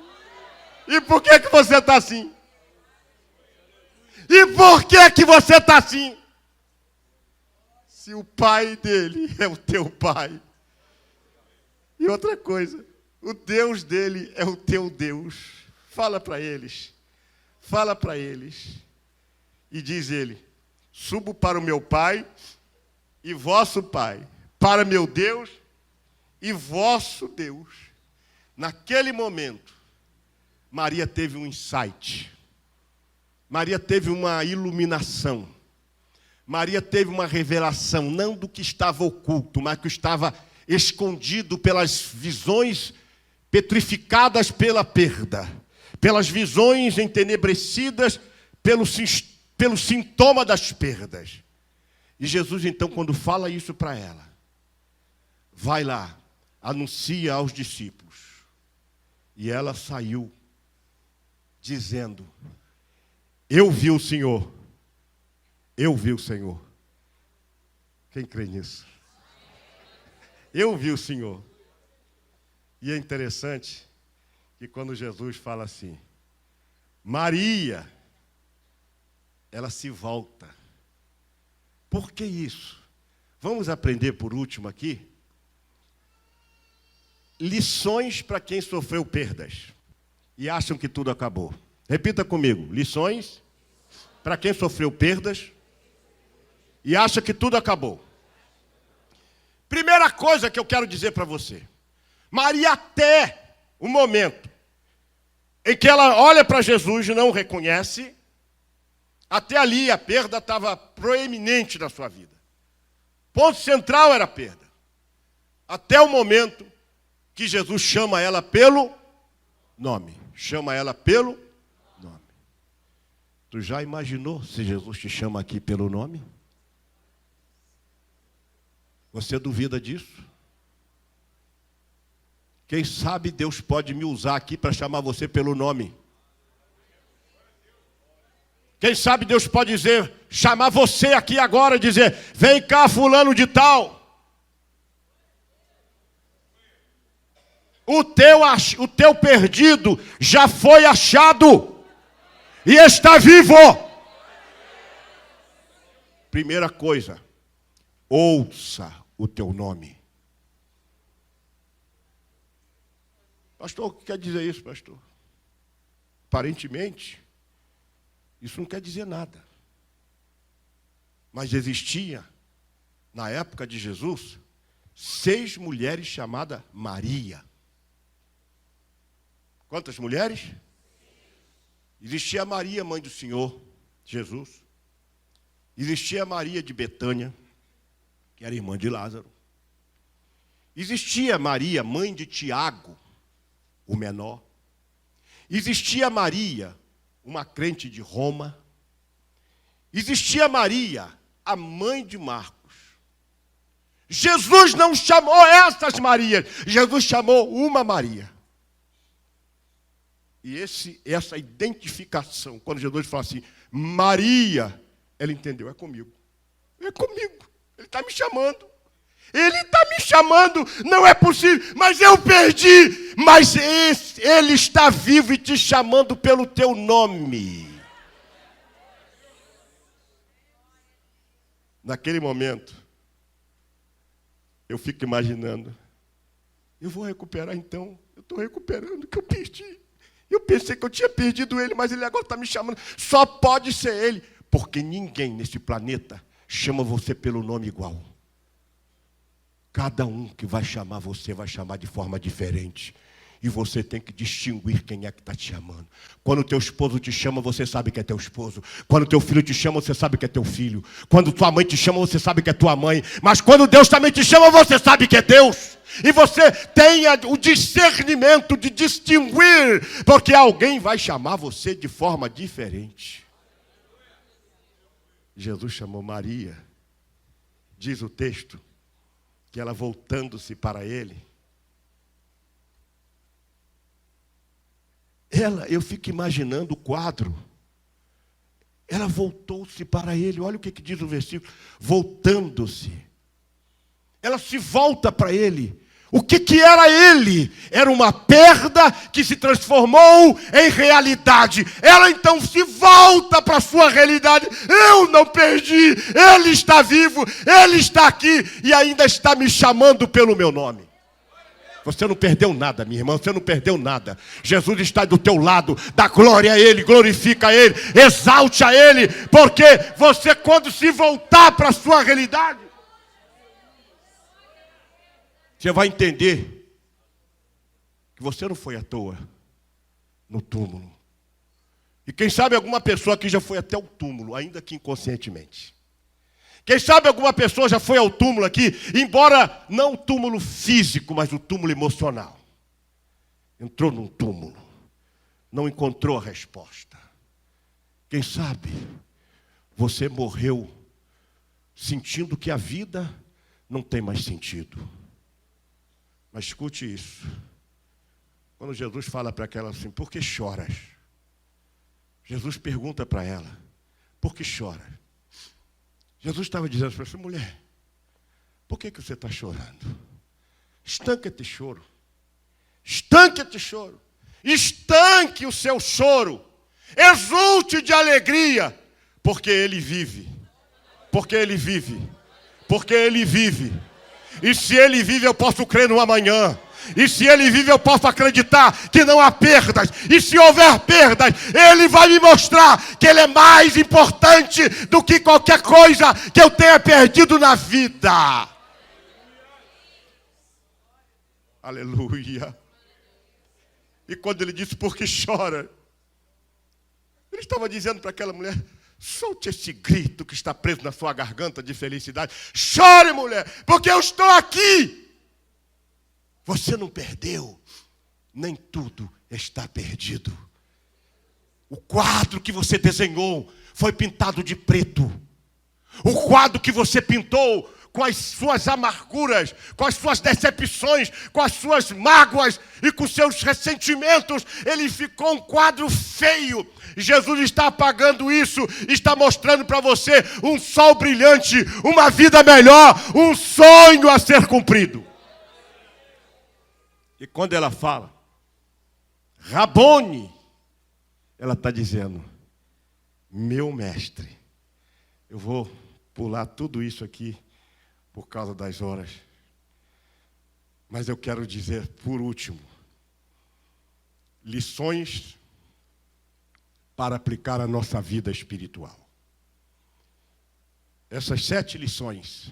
E por que você está assim? E por que você está assim? Se o Pai dele é o teu Pai. E outra coisa, o Deus dele é o teu Deus. Fala para eles. Fala para eles. E diz ele, subo para o meu Pai e vosso Pai, para meu Deus e vosso Deus. Naquele momento, Maria teve um insight. Maria teve uma iluminação. Maria teve uma revelação, não do que estava oculto, mas que estava escondido pelas visões petrificadas pela perda, pelas visões entenebrecidas pelo sintoma das perdas. E Jesus, então, quando fala isso para ela, vai lá, anuncia aos discípulos. E ela saiu dizendo, eu vi o Senhor. Eu vi o Senhor. Quem crê nisso? Eu vi o Senhor. E é interessante que quando Jesus fala assim, Maria, ela se volta. Por que isso? Vamos aprender por último aqui. Lições para quem sofreu perdas e acham que tudo acabou. Repita comigo. Lições para quem sofreu perdas e acha que tudo acabou. Primeira coisa que eu quero dizer para você. Maria, até o momento em que ela olha para Jesus e não o reconhece, até ali a perda estava proeminente na sua vida. Ponto central era a perda. Até o momento que Jesus chama ela pelo nome. Chama ela pelo nome. Tu já imaginou se Jesus te chama aqui pelo nome? Você duvida disso? Quem sabe Deus pode me usar aqui para chamar você pelo nome. Quem sabe Deus pode chamar você aqui agora e dizer: vem cá, fulano de tal. O teu perdido já foi achado e está vivo. Primeira coisa, ouça o teu nome. Pastor, o que quer dizer isso, pastor? Aparentemente, isso não quer dizer nada. Mas existia, na época de Jesus, 6 mulheres chamadas Maria. Quantas mulheres? Existia a Maria, mãe do Senhor Jesus. Existia a Maria de Betânia, que era irmã de Lázaro. Existia Maria, mãe de Tiago, o menor. Existia Maria, uma crente de Roma. Existia Maria, a mãe de Marcos. Jesus não chamou essas Marias, Jesus chamou uma Maria. E essa identificação, quando Jesus fala assim, Maria, ela entendeu, é comigo. É comigo, ele está me chamando. Ele está me chamando, não é possível, mas eu perdi. Mas ele está vivo e te chamando pelo teu nome. Naquele momento, eu fico imaginando, eu vou recuperar então, eu estou recuperando o que eu perdi. Eu pensei que eu tinha perdido ele, mas ele agora está me chamando. Só pode ser ele, porque ninguém nesse planeta chama você pelo nome igual. Cada um que vai chamar você vai chamar de forma diferente. E você tem que distinguir quem é que está te chamando. Quando teu esposo te chama, você sabe que é teu esposo. Quando teu filho te chama, você sabe que é teu filho. Quando tua mãe te chama, você sabe que é tua mãe. Mas quando Deus também te chama, você sabe que é Deus. E você tenha o discernimento de distinguir, porque alguém vai chamar você de forma diferente. Jesus chamou Maria. Diz o texto que ela, voltando-se para ele, eu fico imaginando o quadro. Ela voltou-se para ele. Olha o que diz o versículo. Voltando-se. Ela se volta para ele. O que era ele? Era uma perda que se transformou em realidade. Ela então se volta para a sua realidade. Eu não perdi. Ele está vivo. Ele está aqui. E ainda está me chamando pelo meu nome. Você não perdeu nada, minha irmã, você não perdeu nada. Jesus está do teu lado, dá glória a Ele, glorifica a Ele, exalte a Ele, porque você, quando se voltar para a sua realidade, você vai entender que você não foi à toa no túmulo. E quem sabe alguma pessoa aqui já foi até o túmulo, ainda que inconscientemente. Quem sabe alguma pessoa já foi ao túmulo aqui, embora não o túmulo físico, mas o túmulo emocional. Entrou num túmulo, não encontrou a resposta. Quem sabe você morreu sentindo que a vida não tem mais sentido. Mas escute isso. Quando Jesus fala para aquela assim, por que choras? Jesus pergunta para ela, por que choras? Jesus estava dizendo para essa mulher, por que você está chorando? Estanque-te choro. Estanque-te choro. Estanque o seu choro. Exulte de alegria, porque Ele vive. Porque Ele vive. Porque Ele vive. E se Ele vive, eu posso crer no amanhã. E se Ele vive, eu posso acreditar que não há perdas. E se houver perdas, Ele vai me mostrar que Ele é mais importante do que qualquer coisa que eu tenha perdido na vida. Aleluia. E quando Ele disse, por que chora? Ele estava dizendo para aquela mulher, solte esse grito que está preso na sua garganta de felicidade. Chore, mulher, porque eu estou aqui. Você não perdeu, nem tudo está perdido. O quadro que você desenhou foi pintado de preto. O quadro que você pintou com as suas amarguras, com as suas decepções, com as suas mágoas e com os seus ressentimentos. Ele ficou um quadro feio. Jesus está apagando isso, está mostrando para você um sol brilhante, uma vida melhor, um sonho a ser cumprido. E quando ela fala, Rabone, ela está dizendo, meu mestre. Eu vou pular tudo isso aqui por causa das horas. Mas eu quero dizer, por último, lições para aplicar a nossa vida espiritual. Essas 7 lições,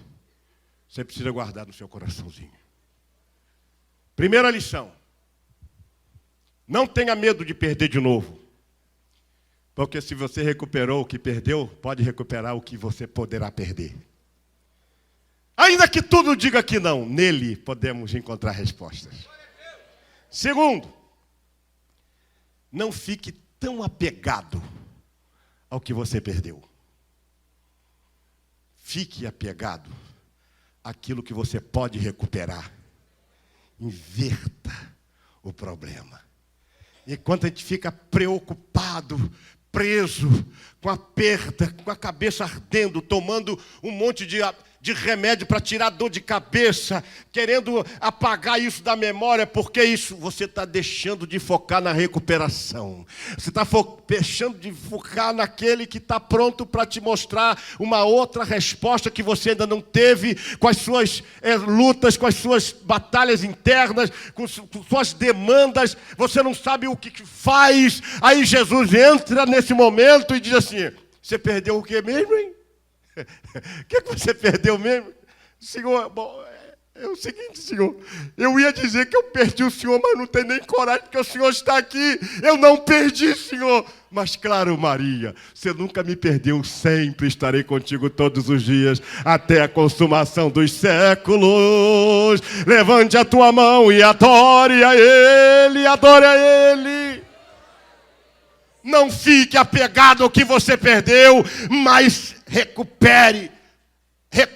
você precisa guardar no seu coraçãozinho. Primeira lição, não tenha medo de perder de novo. Porque se você recuperou o que perdeu, pode recuperar o que você poderá perder. Ainda que tudo diga que não, nele podemos encontrar respostas. Segundo, não fique tão apegado ao que você perdeu. Fique apegado àquilo que você pode recuperar. Inverta o problema. Enquanto a gente fica preocupado, preso, com a perda, com a cabeça ardendo, tomando um monte de remédio para tirar a dor de cabeça, querendo apagar isso da memória, porque isso você está deixando de focar na recuperação. Você está deixando de focar naquele que está pronto para te mostrar uma outra resposta que você ainda não teve, com as suas lutas, com as suas batalhas internas, com suas demandas. Você não sabe o que faz. Aí Jesus entra nesse momento e diz assim, você perdeu o que mesmo, hein? O que você perdeu mesmo? Senhor, bom, é o seguinte, Senhor. Eu ia dizer que eu perdi o Senhor, mas não tenho nem coragem, porque o Senhor está aqui. Eu não perdi, Senhor. Mas claro, Maria, você nunca me perdeu. Sempre estarei contigo todos os dias, até a consumação dos séculos. Levante a tua mão e adore a Ele. Adore a Ele. Não fique apegado ao que você perdeu, mas recupere.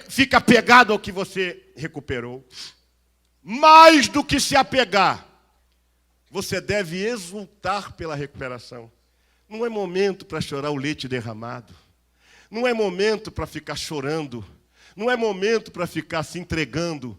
Fique apegado ao que você recuperou. Mais do que se apegar, você deve exultar pela recuperação. Não é momento para chorar o leite derramado. Não é momento para ficar chorando. Não é momento para ficar se entregando,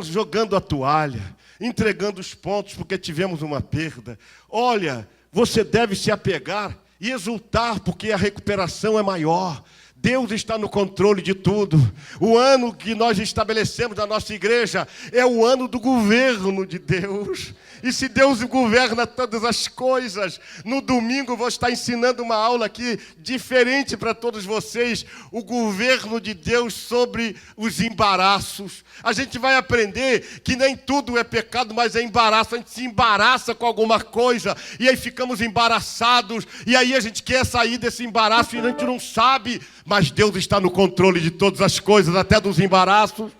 jogando a toalha, entregando os pontos porque tivemos uma perda. Olha, você deve se apegar e exultar, porque a recuperação é maior. Deus está no controle de tudo. O ano que nós estabelecemos na nossa igreja é o ano do governo de Deus. E se Deus governa todas as coisas, no domingo vou estar ensinando uma aula aqui diferente para todos vocês. O governo de Deus sobre os embaraços. A gente vai aprender que nem tudo é pecado, mas é embaraço. A gente se embaraça com alguma coisa e aí ficamos embaraçados. E aí a gente quer sair desse embaraço e a gente não sabe. Mas Deus está no controle de todas as coisas, até dos embaraços.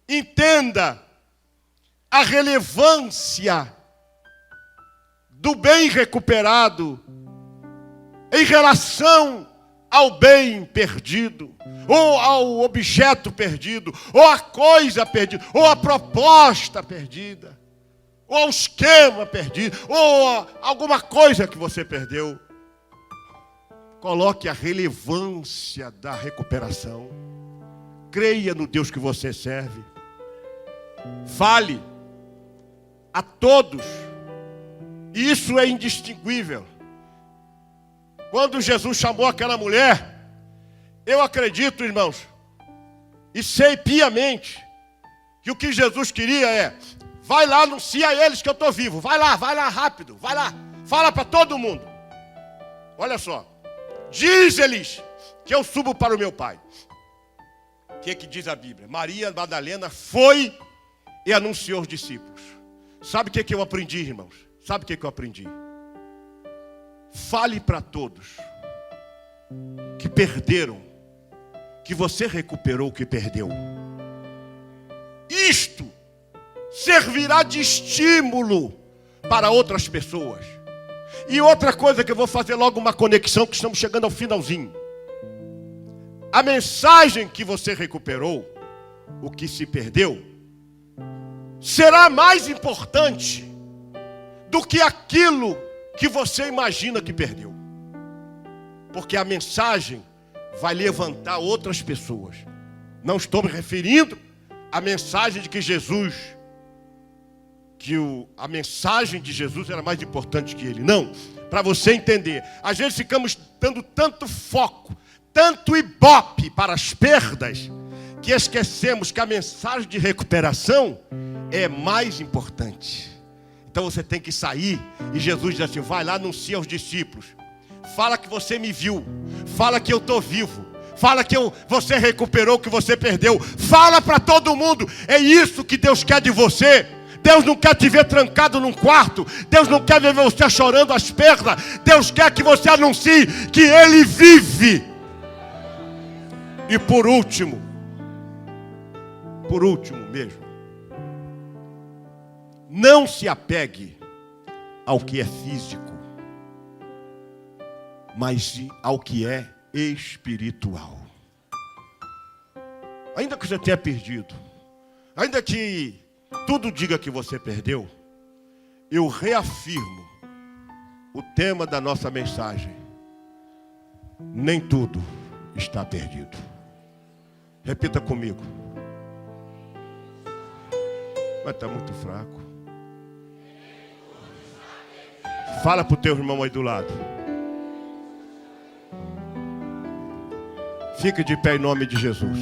Entenda a relevância do bem recuperado em relação ao bem perdido, ou ao objeto perdido, ou a coisa perdida, ou a proposta perdida, ou ao esquema perdido, ou alguma coisa que você perdeu. Coloque a relevância da recuperação. Creia no Deus que você serve. Fale a todos. Isso é indistinguível. Quando Jesus chamou aquela mulher, eu acredito, irmãos, e sei piamente, que o que Jesus queria é, vai lá, anuncia a eles que eu estou vivo. Vai lá rápido, vai lá. Fala para todo mundo. Olha só. Diz-lhes que eu subo para o meu Pai. O que diz a Bíblia? Maria Madalena foi e anunciou aos discípulos. Sabe o que eu aprendi, irmãos? Sabe o que eu aprendi? Fale para todos que perderam, que você recuperou o que perdeu. Isto servirá de estímulo para outras pessoas. E outra coisa que eu vou fazer logo uma conexão, que estamos chegando ao finalzinho. a mensagem que você recuperou, o que se perdeu, será mais importante do que aquilo que você imagina que perdeu. Porque a mensagem vai levantar outras pessoas. Não estou me referindo à mensagem de que Jesus, a mensagem de Jesus era mais importante que ele. Não, para você entender. Às vezes ficamos dando tanto foco, tanto ibope para as perdas, que esquecemos que a mensagem de recuperação é mais importante. Então você tem que sair, e Jesus diz assim: vai lá, anuncia aos discípulos, fala que você me viu, fala que eu estou vivo, fala que você recuperou o que você perdeu, fala para todo mundo. É isso que Deus quer de você. Deus não quer te ver trancado num quarto, Deus não quer ver você chorando as perdas, Deus quer que você anuncie que Ele vive. E por último mesmo, não se apegue ao que é físico, mas ao que é espiritual. Ainda que você tenha perdido, ainda que tudo diga que você perdeu, eu reafirmo o tema da nossa mensagem: nem tudo está perdido. Repita comigo. Mas está muito fraco. Fala para o teu irmão aí do lado. Fique de pé em nome de Jesus.